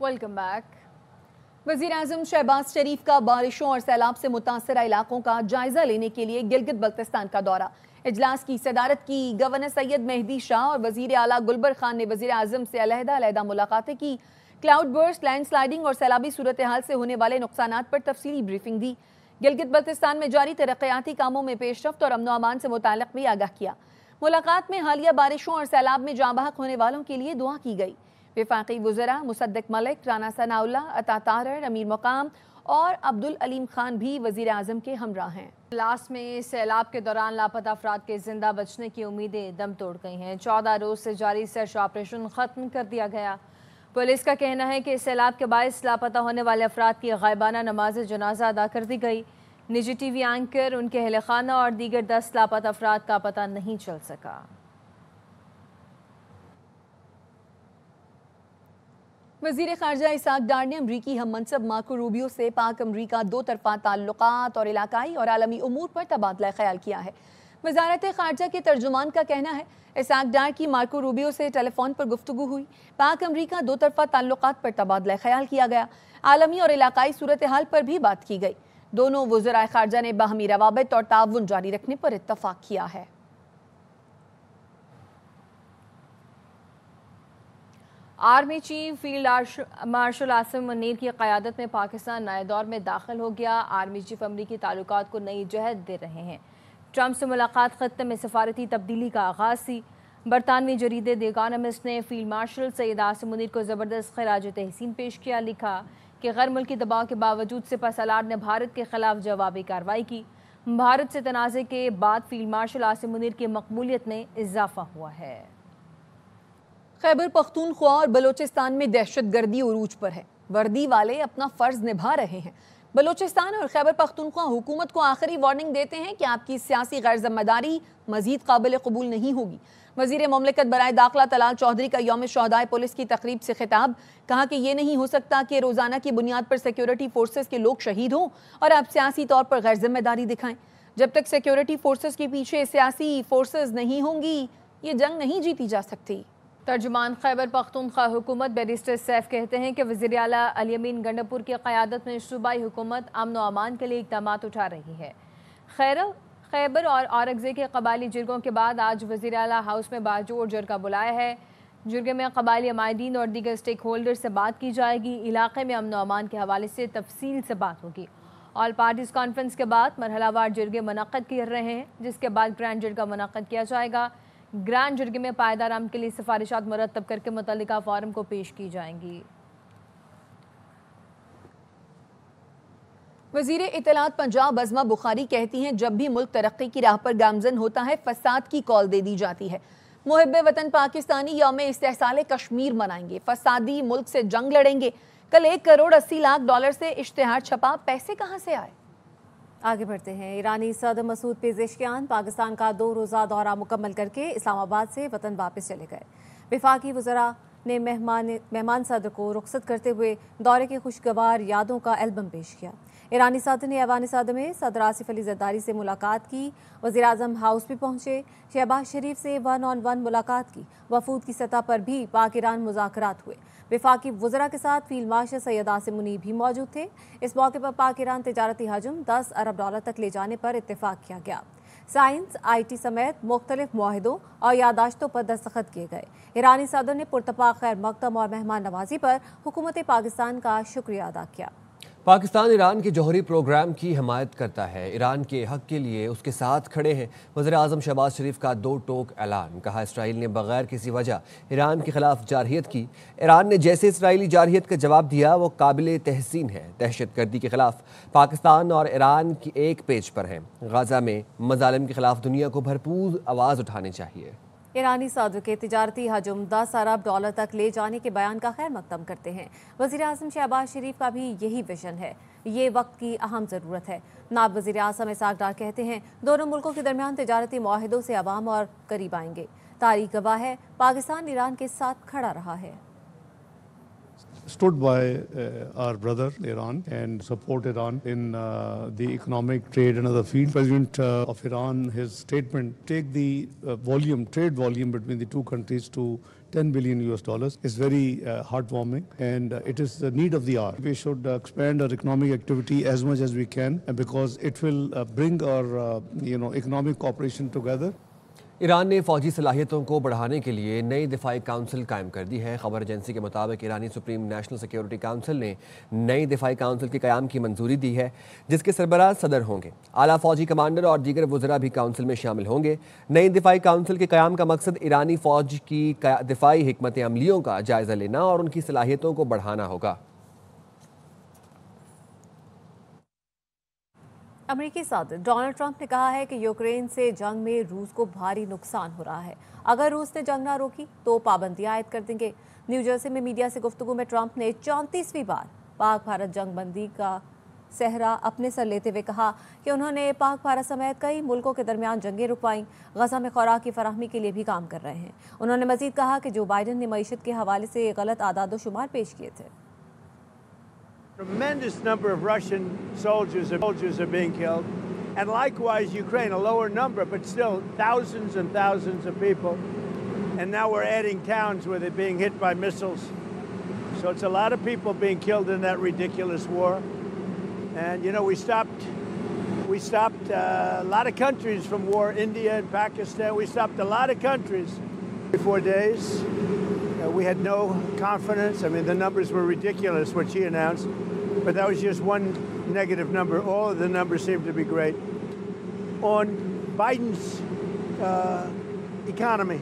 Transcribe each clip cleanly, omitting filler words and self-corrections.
Welcome back. वज़ीर-ए-आज़म शहबाज शरीफ का बारिशों और सैलाब से मुतासरा इलाकों का जायजा लेने के लिए गिलगित बल्तिस्तान का दौरा। इजलास की सदारत की गवर्नर सैयद मेहदी शाह और वज़ीर आला गुलबर खान ने वज़ीर-ए-आज़म से अलहदा मुलाकातें की। क्लाउड बर्स्ट, लैंड स्लाइडिंग और सैलाबी सूरत हाल से होने वाले नुकसानात पर तफसीली ब्रीफिंग दी। गिलगित बल्तिस्तान में जारी तरक्याती कामों में पेशरफ्त और अमन अमान से मुताल्लिक़ भी आगाह किया। मुलाकात में हालिया बारिशों और सैलाब में जाँ बहक होने वालों के लिए दुआ की गई। वफाकी वज़रा मुसद्दिक मलिक, राना सनाउल्लाह, अता तारर, अमीर मकाम और अब्दुल अलीम खान भी वज़ीर आज़म के हमरा हैं। इजलास में सैलाब के दौरान लापता अफराद के जिंदा बचने की उम्मीदें दम तोड़ गई हैं। 14 रोज से जारी सर्च ऑपरेशन ख़त्म कर दिया गया। पुलिस का कहना है कि सैलाब के बायस लापता होने वाले अफराद की गायबाना नमाज जनाजा अदा कर दी गई। निजी टीवी एंकर, उनके अहल खाना और दीगर 10 लापता अफराद का पता नहीं चल सका। वज़ीर ख़ारजा इसाक डार ने अमरीकी हम मनसब मार्को रूबियो से पाक अमरीका दो तरफ़ा ताल्लुकात और इलाकाई और आलमी उमूर पर तबादला ख्याल किया है। वज़ारत ख़ारजा के तर्जुमान का कहना है इसाक डार की मार्को रूबियो से टेलीफोन पर गुफ्तगू हुई। पाक अमरीका दो तरफ़ा ताल्लुकात पर तबादला ख्याल किया गया। आलमी और इलाकाई सूरत हाल पर भी बात की गई। दोनों वज़राए ख़ारजा ने बाहमी रवाबित और ताउन जारी रखने पर इत्तफ़ाक़ किया है। Army chief field marshal Asim Munir की क़यादत में पाकिस्तान नए दौर में दाखिल हो गया। आर्मी चीफ अमरीकी ताल्लुकात को नई जहत दे रहे हैं। ट्रंप से मुलाकात ख़त्ते में सफारती तब्दीली का आगाज़ थी। बरतानवी जरीदे द इकॉनमिस्ट ने फील्ड मार्शल सैयद आसिम मुनीर को ज़बरदस्त खराज तहसीन पेश किया। लिखा कि गैर मुल्की दबाव के बावजूद सिपहसालार ने भारत के खिलाफ जवाबी कार्रवाई की। भारत से तनाज़े के बाद फील्ड मार्शल आसिम मुनीर की मकबूलियत में इजाफा हुआ है। खैबर पख्तूनख्वा और बलोचिस्तान में दहशत गर्दी उरूज पर है। वर्दी वाले अपना फ़र्ज निभा रहे हैं। बलोचिस्तान और खैबर पख्तूनख्वा हुकूमत को आखिरी वार्निंग देते हैं कि आपकी सियासी गैर ज़िम्मेदारी मज़ीद काबिल कबूल नहीं होगी। वज़ीर मुमलिकत बराए दाखिला तलाल चौधरी का यौम शहदाए पुलिस की तकरीब से खिताब। कहा कि ये नहीं हो सकता कि रोज़ाना की बुनियाद पर सिक्योरिटी फोर्सेस के लोग शहीद हों और आप सियासी तौर पर गैर ज़िम्मेदारी दिखाएं। जब तक सिक्योरिटी फोर्सेस के पीछे सियासी फोर्सेस नहीं होंगी ये जंग नहीं जीती जा सकती। तर्जुमान खैबर पख्तूनख्वा हुकूमत बैरिस्टर सैफ कहते हैं कि वज़ीर आला अली अमीन गंडापुर की क़यादत में सूबाई हुकूमत अमन व अमान के लिए इक़दाम उठा रही है। खैबर और औरंगज़ेब के कबायली जिरगों के बाद आज वज़ीर आला हाउस में बाजोड़ जरगा बुलाया है। जिरगे में कबायली अमायदीन और दीगर स्टेक होल्डर से बात की जाएगी। इलाके में अमन व अमान के हवाले से तफसील से बात होगी। ऑल पार्टीज़ कॉन्फ्रेंस के बाद मरहलावार जिरगे मुनक़्क़द कर रहे हैं, जिसके बाद ग्रैंड जिरगा मुनक़्क़द किया जाएगा। ग्रैंड जिरगे में पायदार अमन के लिए सिफारिशात मुरतब करके मुतल्लिका फोरम को पेश की जाएंगी। वज़ीर इत्तलात पंजाब अज़मा बुखारी कहती हैं जब भी मुल्क तरक्की की राह पर गामजन होता है फसाद की कॉल दे दी जाती है। मुहिब्बे वतन पाकिस्तानी यौम इस्तेहसाल कश्मीर मनाएंगे, फसादी मुल्क से जंग लड़ेंगे। कल 1 करोड़ 80 लाख डॉलर से इश्तिहार छपा, पैसे कहाँ से आए? आगे बढ़ते हैं। ईरानी सदर मसूद पेज़ेश्कियान पाकिस्तान का 2 रोज़ा दौरा मुकम्मल करके इस्लामाबाद से वतन वापस चले गए। वफाकी वज़रा ने मेहमान सदर को रुखसत करते हुए दौरे के खुशगवार यादों का एल्बम पेश किया। ईरानी सदर ने ऐवान सदर में सदर आसिफ अली ज़रदारी से मुलाकात की। वज़ीर आज़म हाउस भी पहुँचे। शहबाज शरीफ से 1-on-1 मुलाकात की। वफूद की सतह पर भी पाक ईरान मुज़ाकरात हुए। वफाकी वज़रा के साथ फील्ड मार्शल सैयद आसिम मुनीर भी मौजूद थे। इस मौके पर पाक ईरान तिजारती हजम 10 अरब डॉलर तक ले जाने पर इत्तेफाक किया गया। साइंस, IT समेत मुख्तलिफ मुआहिदों और यादाश्तों पर दस्तखत किए गए। ईरानी सदर ने पुरतपाक खैर मकदम और मेहमान नवाजी पर हुकूमत पाकिस्तान का शुक्रिया अदा किया। पाकिस्तान ईरान के जौहरी प्रोग्राम की हिमायत करता है, ईरान के हक के लिए उसके साथ खड़े हैं। वज़ीर आज़म शहबाज शरीफ का 2 टोक ऐलान। कहा इसराइल ने बगैर किसी वजह ईरान के खिलाफ जारहियत की। ईरान ने जैसे इसराइली जारहियत का जवाब दिया वो काबिल तहसीन है। दहशत गर्दी के खिलाफ पाकिस्तान और ईरान की एक पेज पर हैं। गाज़ा में मज़ालिम के खिलाफ दुनिया को भरपूर आवाज़ उठानी चाहिए। ईरानी सदर के तिजारती हजम 10 अरब डॉलर तक ले जाने के बयान का खैर मकदम करते हैं। वज़ीर आज़म शहबाज शरीफ का भी यही विजन है। ये वक्त की अहम ज़रूरत है। नायब वज़ीर आज़म इसाक डार कहते हैं दोनों मुल्कों के दरमियान तिजारती मुआहिदों से अवाम और करीब आएंगे। तारीख गवाह है पाकिस्तान ईरान के साथ खड़ा रहा है। stood by our brother Iran and support Iran in the economic, trade and other fields. President of Iran, his statement, take the trade volume between the two countries to $10 billion is very heartwarming, and it is the need of the hour. We should expand our economic activity as much as we can, because it will bring our economic cooperation together. Iran ने फौजी सलाहियतों को बढ़ाने के लिए नई दिफाई council कायम कर दी है। खबर एजेंसी के मुताबिक ईरानी सुप्रीम नेशनल सिक्योरिटी काउंसिल ने नई दिफाई काउंसिल के क़याम की मंजूरी दी है, जिसके सरबराह सदर होंगे। आला फौजी कमांडर और दीगर वज़रा भी काउंसिल में शामिल होंगे। नई दिफाई काउंसिल के क़याम का मकसद ईरानी फ़ौज की दिफाई हिकमत अमलियों का जायज़ा लेना और उनकी सलाहियतों को बढ़ाना होगा। अमेरिकी सदर डोनाल्ड ट्रंप ने कहा है कि यूक्रेन से जंग में रूस को भारी नुकसान हो रहा है। अगर रूस ने जंग ना रोकी तो पाबंदियां आयद कर देंगे। न्यू जर्सी में मीडिया से गुफ्तगू में ट्रंप ने 34वीं बार पाक भारत जंग बंदी का सहरा अपने सर लेते हुए कहा कि उन्होंने पाक भारत समेत कई मुल्कों के दरमियान जंगें रुकवाईं, गजा में खुराक की फराहमी के लिए भी काम कर रहे हैं। उन्होंने मजीद कहा कि जो बाइडन ने मईशत के हवाले से गलत आदाद-ओ-शुमार पेश किए थे। Tremendous number of Russian soldiers are being killed, and likewise Ukraine, a lower number, but still thousands and thousands of people. And now we're adding towns where they're being hit by missiles. So it's a lot of people being killed in that ridiculous war. And we stopped a lot of countries from war. India and Pakistan, we stopped a lot of countries in 4 days. We had no confidence. I mean, the numbers were ridiculous, what she announced, but that was just one negative number. All of the numbers seem to be great. On Biden's economy.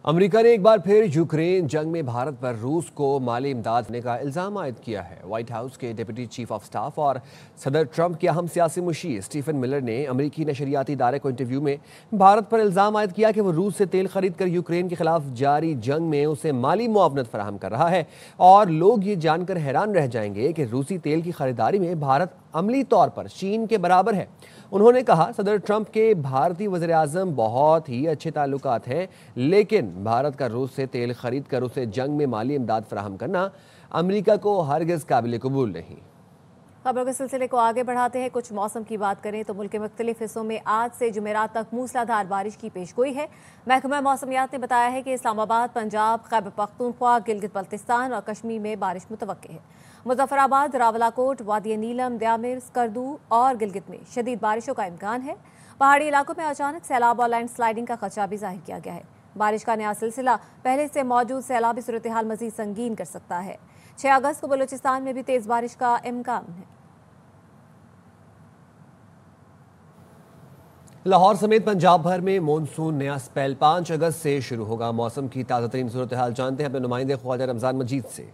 America ने एक बार फिर Ukraine जंग में भारत पर रूस को माली इमदाद देने का इल्ज़ाम आयद किया है। व्हाइट हाउस के डिप्टी चीफ ऑफ स्टाफ और सदर ट्रंप के अहम सियासी मुशीर स्टीफन मिलर ने अमेरिकी नशरियाती इदारे को इंटरव्यू में भारत पर इल्ज़ाम आयद किया कि वो रूस से तेल खरीद कर यूक्रेन के खिलाफ जारी जंग में उसे माली मुआवनत फराहम कर रहा है। और लोग ये जानकर हैरान रह जाएंगे कि रूसी तेल की खरीदारी में भारत अमली तौर पर चीन के बराबर है। उन्होंने कहा, सदर ट्रंप के भारतीय वज़ीर आज़म बहुत ही अच्छे ताल्लुकात हैं, लेकिन भारत का रूस से तेल खरीद कर उसे जंग में माली इमदाद फराहम करना अमेरिका को हरगिज़ काबिल कबूल नहीं। खबरों के सिलसिले को आगे बढ़ाते हैं। कुछ मौसम की बात करें तो मुल्क के मुख्तलिफ हिस्सों में आज से जुमेरात तक मूसलाधार बारिश की पेशगोई है। महकमा मौसमियात ने बताया है कि इस्लामाबाद, पंजाब, खैबर पख्तूनख्वा, गिलगित बल्तिस्तान और कश्मीर में बारिश मुतवक्के है। मुजफ्फराबाद, रावलाकोट, वादी नीलम, द्यामिर, स्कर्दू और गिलगित में शदीद बारिशों का इम्कान है। पहाड़ी इलाकों में अचानक सैलाब और लैंड स्लाइडिंग का खदशा भी जाहिर किया गया है। बारिश का नया सिलसिला पहले से मौजूद सैलाबी सूरत हाल मजीद संगीन कर सकता है। 6 अगस्त को बलूचिस्तान में भी तेज बारिश का इम्कान है। लाहौर समेत पंजाब भर में मॉनसून नया स्पेल 5 अगस्त से शुरू होगा। मौसम की ताज़ा तरीन सूरत हाल जानते हैं अपने नुमाइंदे ख्वाजा रमज़ान मजीद से।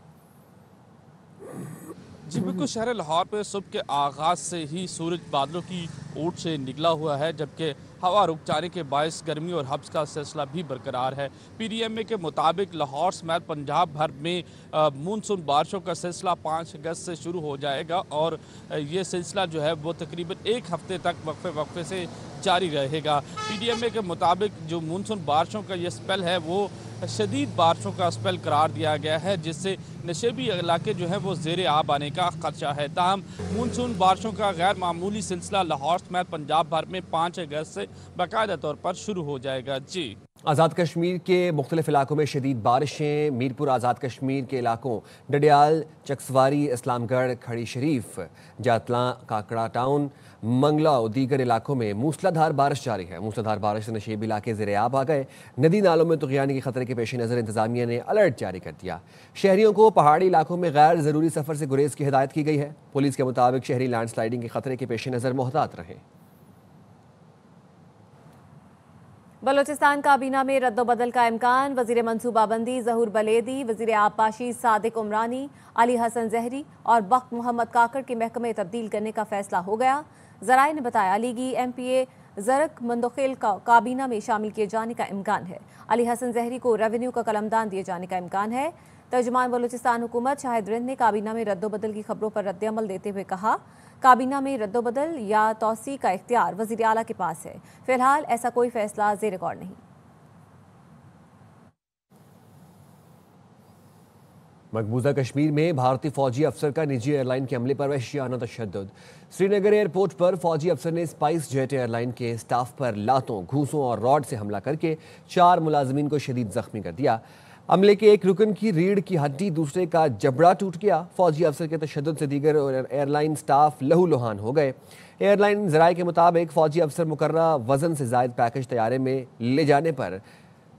जी बिल्कुल, शहर लाहौर पे सुबह के आगाज़ से ही सूरज बादलों की ओट से निकला हुआ है, जबकि हवा रुक जाने के बायस गर्मी और हब्स का सिलसिला भी बरकरार है। PDMA के मुताबिक लाहौर समेत पंजाब भर में मानसून बारिशों का सिलसिला 5 अगस्त से शुरू हो जाएगा और ये सिलसिला जो है वो तकरीबन 1 हफ्ते तक वक्फे से जारी रहेगा। PDMA के मुताबिक जो मानसून बारिशों का ये स्पेल है वो शदीद बारिशों का स्पेल करार दिया गया है, जिससे नशेबी इलाके जो है वो ज़ेरे आब आने का खदशा है। ताहम मानसून बारिशों का गैर मामूली सिलसिला लाहौर समेत पंजाब भर में 5 अगस्त से बाकायदा तौर पर शुरू हो जाएगा। जी, आज़ाद कश्मीर के मुख्तलिफ इलाकों में शदीद बारिशें। मीरपुर आज़ाद कश्मीर के इलाकों डडियाल, चक्सवारी, इस्लामगढ़, खड़ी शरीफ, जातला, काकड़ा टाउन, मंगला और दीगर इलाकों में मूसलाधार बारिश जारी है। मूसलाधार बारिश से नशेब इलाके ज़ेरे आब आ गए। नदी नालों में तुग़यानी के खतरे के पेश नज़र इंतज़ामिया ने अलर्ट जारी कर दिया। शहरियों को पहाड़ी इलाकों में गैर ज़रूरी सफ़र से गुरेज की हिदायत की गई है। पुलिस के मुताबिक शहरी लैंड स्लाइडिंग के खतरे के पेश नज़र मोहतात रहें। बलूचिस्तान काबीना में रद्दोबदल का इम्कान। वज़ीर मनसूबाबंदी ज़हूर बलेदी, वज़ीर आबपाशी सादिक उमरानी, अली हसन जहरी और बख्त मोहम्मद काकड़ के महकमे तब्दील करने का फैसला हो गया। ज़राए ने बताया, लीगी MPA ज़रक मंदोखेल का काबीना में शामिल किए जाने का इम्कान है। अली हसन जहरी को रेवेन्यू का कलमदान दिए जाने का इम्कान है। तर्जुमान बलूचिस्तान हुकूमत शाहिद रिंद ने काबीना में रद्दोबदल की खबरों पर रद्द-ए-अमल देते हुए कहा, काबीना में रद्दोबदल या तौसी का इख्तियार वज़ीर आला के पास है। फिलहाल ऐसा कोई फैसला ज़ेर गौर नहीं। मकबूजा कश्मीर में भारतीय फौजी अफसर का निजी एयरलाइन के हमले पर वहशियाना तशद्दुद। श्रीनगर एयरपोर्ट पर फौजी अफसर ने स्पाइस जेट एयरलाइन के स्टाफ पर लातों, घूंसों और रॉड से हमला करके 4 मुलाजिमीन को शदीद जख्मी कर दिया। हमले के एक रुकन की रीढ़ की हड्डी, दूसरे का जबड़ा टूट गया। फौजी अफसर के तशद्दुद से दीगर एयरलाइन स्टाफ लहूलुहान हो गए। एयरलाइन ज़राए के मुताबिक फौजी अफसर मुकर्ररा वज़न से ज़ायद पैकेज तैयारे में ले जाने पर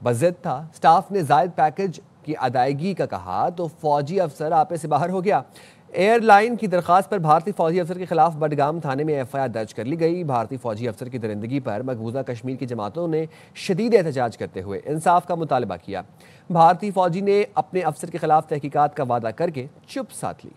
बज़िद था। स्टाफ ने ज़ायद पैकेज की अदायगी का कहा तो फौजी अफसर आपे से बाहर हो गया। एयरलाइन की दरख्वास्त पर भारतीय फौजी अफसर के खिलाफ बडगाम थाने में एफआईआर दर्ज कर ली गई। भारतीय फौजी अफसर की दरिंदगी पर मकबूजा कश्मीर की जमातों ने शदीद एहतजाज करते हुए इंसाफ का मुतालबा किया। भारतीय फौजी ने अपने अफसर के खिलाफ तहकीकात का वादा करके चुप साध ली।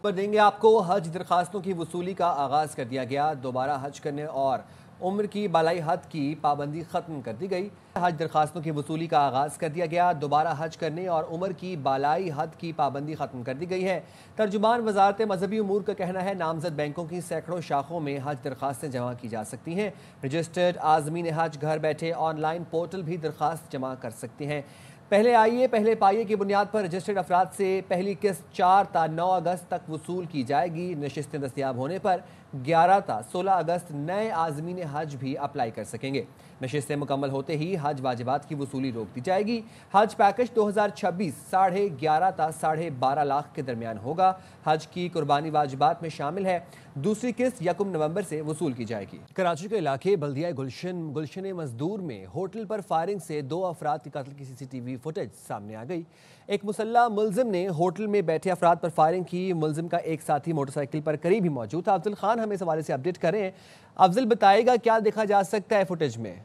पर देंगे आपको हज दरखास्तों की वसूली का आगाज़ कर दिया गया। दोबारा हज करने और उम्र की बालाई हद की पाबंदी ख़त्म कर दी गई। हज दरखास्तों की वसूली का आगाज़ कर दिया गया। दोबारा हज करने और उम्र की बालाई हद की पाबंदी ख़त्म कर दी गई है। तर्जुमान वज़ारत मजहबी उमूर का कहना है नामजद बैंकों की सैकड़ों शाखों में हज दरखास्तें जमा की जा सकती हैं। रजिस्टर्ड आज़मीन हज घर बैठे ऑनलाइन पोर्टल भी दरखास्त जमा कर सकते हैं। पहले आइए पहले पाइए की बुनियाद पर रजिस्टर्ड अफराद से पहली किस्त 4 ता 9 अगस्त तक वसूल की जाएगी। नशिस्तें दस्तयाब होने पर 11 ता 16 अगस्त नए आज़मीन हज भी अप्लाई कर सकेंगे। नशिस्तें मुकम्मल होते ही हज वाजिबात की वसूली रोक दी जाएगी। हज पैकेज 2026 11.5 ता 12.5 लाख के दरमियान होगा। हज की कुर्बानी वाजिबात में शामिल है। दूसरी किस्त 1 नवंबर से वसूल की जाएगी। कराची के इलाके बल्दिया गुलशन मजदूर में होटल पर फायरिंग से 2 अफराद के कत्ल की सीसीटीवी फुटेज सामने आ गई। एक मुसल्ला मुलजिम ने होटल में बैठे अफराद पर फायरिंग की। मुलजिम का एक साथी मोटरसाइकिल पर करीब ही मौजूद था। अफजल खान हमें इस हवाले से अपडेट करें। अफजल, बताएगा क्या देखा जा सकता है फुटेज में?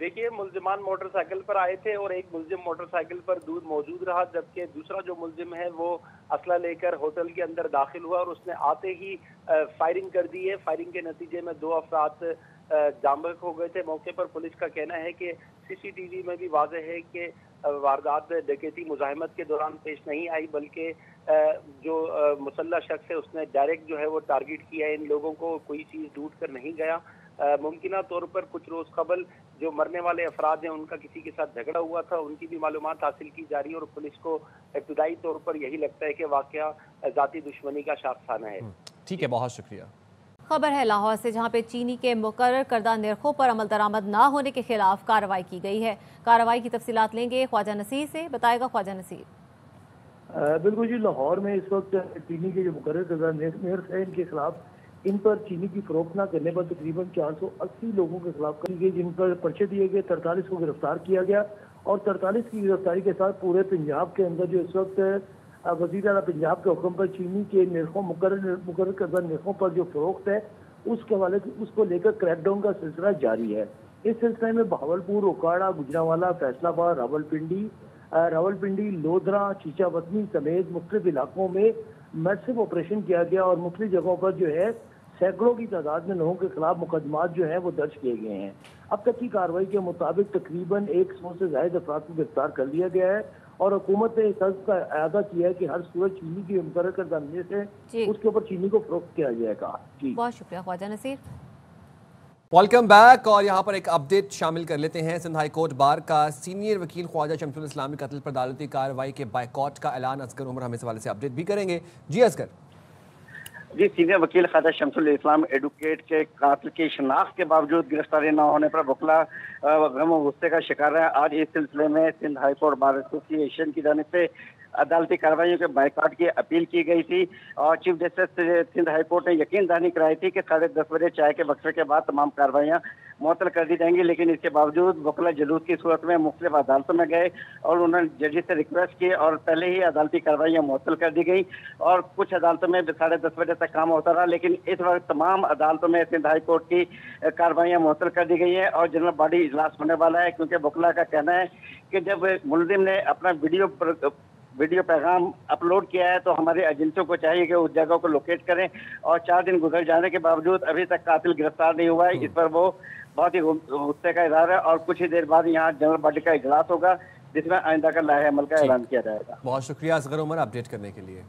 देखिए, मुलजिमान मोटरसाइकिल पर आए थे और एक मुलजिम मोटरसाइकिल पर दूर मौजूद रहा, जबकि दूसरा जो मुलजिम है वो असला लेकर होटल के अंदर दाखिल हुआ और उसने आते ही फायरिंग कर दी है। फायरिंग के नतीजे में 2 अफराद जामबहक हो गए थे। मौके पर पुलिस का कहना है कि सीसीटीवी में भी वाज़ेह है कि वारदात डकैती मुज़ाहमत के दौरान पेश नहीं आई, बल्कि जो मुसल्ला शख्स है उसने डायरेक्ट जो है वो टारगेट किया है इन लोगों को, कोई चीज़ ढूंढ कर नहीं गया। मुमकिना तौर पर कुछ रोज़ कबल जो मरने वाले अफराद हैं उनका किसी के साथ झगड़ा हुआ था, उनकी भी मालूमात हासिल की जा रही है और पुलिस को इब्तदाई तौर पर यही लगता है कि वाकया ज़ाती दुश्मनी का शाखसाना है। ठीक है, बहुत शुक्रिया। खबर है लाहौर से, जहां पे चीनी के मुकर्रर करदा निर्खों पर अमल दरामद ना होने के खिलाफ कार्रवाई की गई है। कार्रवाई की तफसीलात लेंगे ख्वाजा नसीर से। बताएगा ख्वाजा नसीर। बिल्कुल जी, लाहौर में इस वक्त चीनी के जो मुकर्रर करदा निर्ख है इनके खिलाफ, इन पर चीनी की फरोख्त न करने पर तकरीबन 480 लोगों के खिलाफ करी गई, जिन पर पर्चे दिए गए। 43 को गिरफ्तार किया गया और 43 की गिरफ्तारी के साथ पूरे पंजाब के अंदर जो इस वक्त वज़ीर आला पंजाब के हुक्म पर चीनी के निर्खों मुकर्रर करदा निर्खों पर जो फरोख्त है उसके हवाले से उसको लेकर क्रैकडाउन का सिलसिला जारी है। इस सिलसिले में बहावलपुर, ओकाड़ा, गुजरांवाला, फैसलाबाद, रावलपिंडी, लोधरा, चीचावतनी समेत मुख्तलिफ इलाकों में मैसिव ऑपरेशन किया गया और मुख्तलिफ जगहों पर जो है सैकड़ों की तादाद में लोगों के खिलाफ मुकदमात जो है वो दर्ज किए गए हैं। अब तक की कार्रवाई के मुताबिक तकरीबन 100 से ज्यादा अफराद को गिरफ्तार कर लिया गया है और हुकूमत ने इस हद का अदा किया है कि हर सूरत चीनी की मुकर्रर करदा निर्ख है उसके ऊपर चीनी को फरोख्त किया जाएगा। जी, बहुत शुक्रिया ख्वाजा नसीर। Welcome back. और यहाँ पर एक अपडेट शामिल कर लेते हैं। सिंध हाई कोर्ट बार का सीनियर वकील ख्वाजा शमसुल इस्लाम के कत्ल पर अदालती कार्रवाई के बायकॉट का ऐलान। असगर उमर हमें इस हवाले से अपडेट भी करेंगे। जी असगर। जी, सीनियर वकील ख्वाजा शमसुल इस्लाम एडवोकेट के कातिल की शनाख्त के बावजूद गिरफ्तारी न होने पर वकला गम और गुस्से का शिकार है। आज इस सिलसिले में Sindh high court bar association की जानिब से अदालती कार्रवाइयों के बायकॉट की अपील की गई थी और chief justice Sindh high court ने यकीन दहानी कराई थी कि 10:30 बजे चाय के वक्फे के बाद तमाम कार्रवाइयाँ मुअत्तल कर दी जाएंगी, लेकिन इसके बावजूद वकला जुलूस की सूरत में मुख्तलिफ अदालतों में गए और उन्होंने जजेस से रिक्वेस्ट की और पहले ही अदालती कार्रवाइयाँ मुअत्तल कर दी गई और कुछ अदालतों में 10:30 बजे तक काम होता रहा, लेकिन इस वक्त तमाम अदालतों में सिंध हाई कोर्ट की कार्रवाइयाँ मुअत्तल कर दी गई हैं और जनरल बॉडी इजलास होने वाला है, क्योंकि वकला का कहना है कि जब मुलजिम ने अपना वीडियो पैगाम अपलोड किया है तो हमारे एजेंसियों को चाहिए कि उस जगह को लोकेट करें और 4 दिन गुजर जाने के बावजूद अभी तक कातिल गिरफ्तार नहीं हुआ है। इस पर वो बहुत ही गुस्से का इजहार है और कुछ ही देर बाद यहाँ जनरल बॉडी का इजलास होगा जिसमें आइंदा का लाहे अमल का ऐलान किया जाएगा। बहुत शुक्रिया असगर उमर अपडेट करने के लिए।